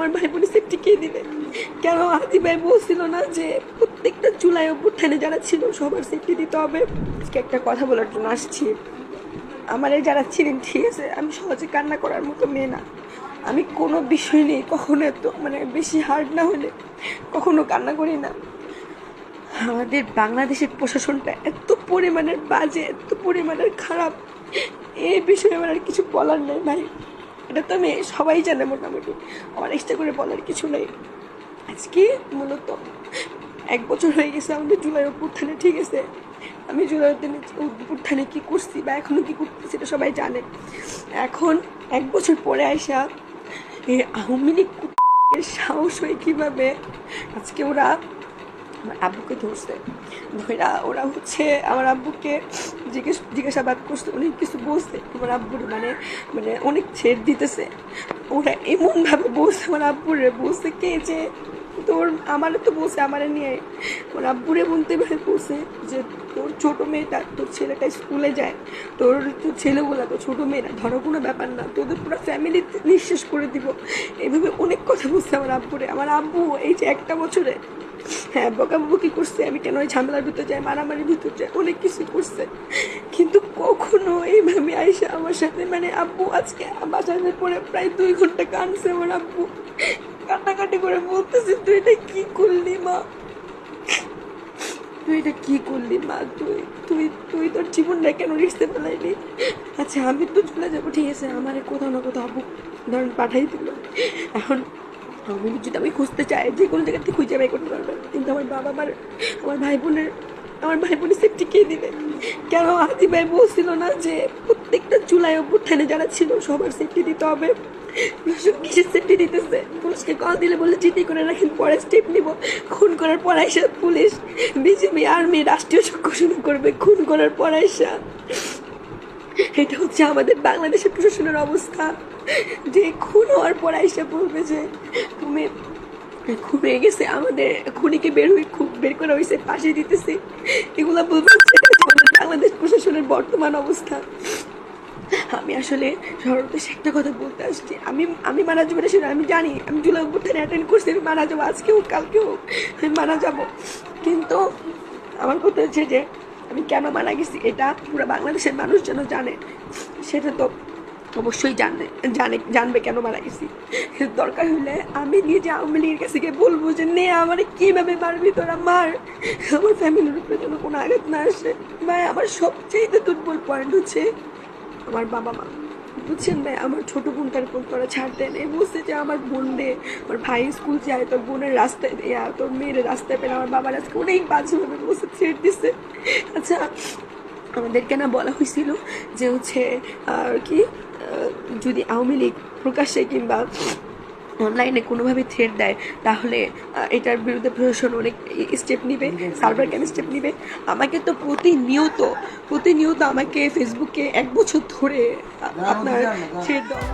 আমার ভাই বোনের সেফটি কে দিবে? কেন আদি ভাই বলছিল না যে প্রত্যেকটা চুলায় অভ্যুত্থানে যারা ছিল সবার সেফটি দিতে হবে? আজকে একটা কথা বলার জন্য আসছি। আমার এই যারা ছিলেন, ঠিক আছে, আমি সহজে কান্না করার মতো মেয়ে না। আমি কোনো বিষয় নেই কখনো এত বেশি হার্ড না হলে কখনো কান্না করি না। আমাদের বাংলাদেশের প্রশাসনটা এত পরিমাণের বাজে, এত পরিমাণের খারাপ, এই বিষয়ে আমার আর কিছু বলার নেই ভাই। এটা তো আমি সবাই জানে মোটামুটি, আমার এক্সট্রা করে বলার কিছু নেই। আজকে মূলত 1 বছর হয়ে গেছে আমাদের জুলাই অভ্যুত্থানে, ঠিক আছে। আমি জুলাই অভ্যুত্থানে কী করছি বা এখনও কী করতেছি সেটা সবাই জানে। এখন 1 বছর পরে আইসা এই আওয়ামী লীগ সাহস হয়ে কীভাবে আজকে ওরা আমার আব্বুকে ধরছে, ধরা ওরা হচ্ছে আমার আব্বুকে জিজ্ঞাসাবাদ করছে, অনেক কিছু বলছে আমার আব্বুর, অনেক ছেড় দিতেছে। ওরা এমনভাবে বলছে আমার আব্বুরে, বলছে কে যে তোর আমারে তো বলছে, আমারে নিয়ে ওর আব্বুরে বলতে বলছে যে তোর ছোটো মেয়েটা, তোর ছেলেটা স্কুলে যায়, তোর ছেলেগুলো তো ছোটো মেয়েরা, ধরো কোনো ব্যাপার না, তোদের পুরো ফ্যামিলি নিঃশেষ করে দিব। এইভাবে অনেক কথা বলছে আমার আব্বুরে। আমার আব্বু এই যে 1 বছরে হ্যাঁ বকাবকি করছে, আমি কেন ওই ঝামেলার ভিতর যাই, মারামারির ভিতর যাই, অনেক কিছু করছে, কিন্তু কখনো এইভাবে আইসা আমার সাথে আব্বু আজকে বাসায় পরে প্রায় 2 ঘন্টা কাঁদছে। আমার আব্বু কান্নাকাটি করে বলতেছে, তুই এটা কি করলি মা, তুই এটা কি করলি মা, তুই তুই তুই তোর জীবনটা কেন রিস্কে ফেলাইলি? আচ্ছা আমি তো চলে যাবো, ঠিক আছে, আমার কোথাও না কোথাও আব্বু ধরেন পাঠাই দিল। এখন আমি যদি আমি খুঁজতে চাই যে কোনো জায়গা থেকে খুঁজে বাই করতে পারবেন, কিন্তু আমার বাবা আমার ভাই বোনের সেফটি কে দিবে? কেন আদি ভাই বলছিল না যে প্রত্যেকটা চুলায় অভ্যুত্থানে যারা ছিল সবার সেফটি দিতে হবে? কিসের সেফটি দিতেছে? পুলিশকে কল দিলে বলে চিঠি করে রাখেন, পরে স্টেপ নিব। খুন করার পর আইসা পুলিশ, বিজেপি, আর্মি, রাষ্ট্রীয় ঘোষণা করবে খুন করার পর আইসা। এটা হচ্ছে আমাদের বাংলাদেশের প্রশাসনের অবস্থা, যে খুন হওয়ার পর আইসা বলবে যে তুমি খুব হয়ে গেছে, আমাদের খুনিকে বের করা হয়েছে, ফাঁসি দিতেছে, এগুলা বলবে। আমাদের বাংলাদেশ প্রশাসনের বর্তমান অবস্থা। আমি আসলে সর্বশেষ একটা কথা বলতে আসছি, আমি মারা যাবো না সেটা আমি জানি, আমি জুলাই অভ্যুত্থানে অ্যাটেন্ড করছি, আমি মারা যাবো, আজকেও কালকেও আমি মারা যাব, কিন্তু আমার কথা হচ্ছে যে আমি কেন মারা গেছি এটা পুরো বাংলাদেশের মানুষ যেন জানে। সেটা তো অবশ্যই জানবে কেন মারা গেছি। দরকার হলে আমি নিজে আওয়ামী লীগের কাছে গিয়ে বলবো যে নে আমার কীভাবে মারবি তোরা, মার, আমার ফ্যামিলির উপরে যেন কোনো আঘাত না আসে। ভাই আমার সবচেয়ে দুর্বল পয়েন্ট হচ্ছে আমার বাবা মা, বুঝছেন ভাই? আমার ছোটো বোনটার কোন তোরা ছাড় দেন, এই বলছে যে আমার বোন রে, আমার ভাই স্কুল যায়, তোর বোনের রাস্তায় তোর মেয়ের রাস্তায় পেলে আমার বাবার আজকে অনেক বাজেভাবে বসে ছেড়ে দিচ্ছে। আচ্ছা আমাদেরকে না বলা হয়েছিল যে হচ্ছে কি যদি আওয়ামী লীগ প্রকাশ্যে কিংবা অনলাইনে কোনোভাবে থ্রেট দেয় তাহলে এটার বিরুদ্ধে প্রশাসন অনেক স্টেপ নিবে, সার্ভার কেন স্টেপ নিবে। আমাকে তো প্রতিনিয়ত আমাকে ফেসবুকে 1 বছর ধরে আপনার থ্রেট দেওয়া।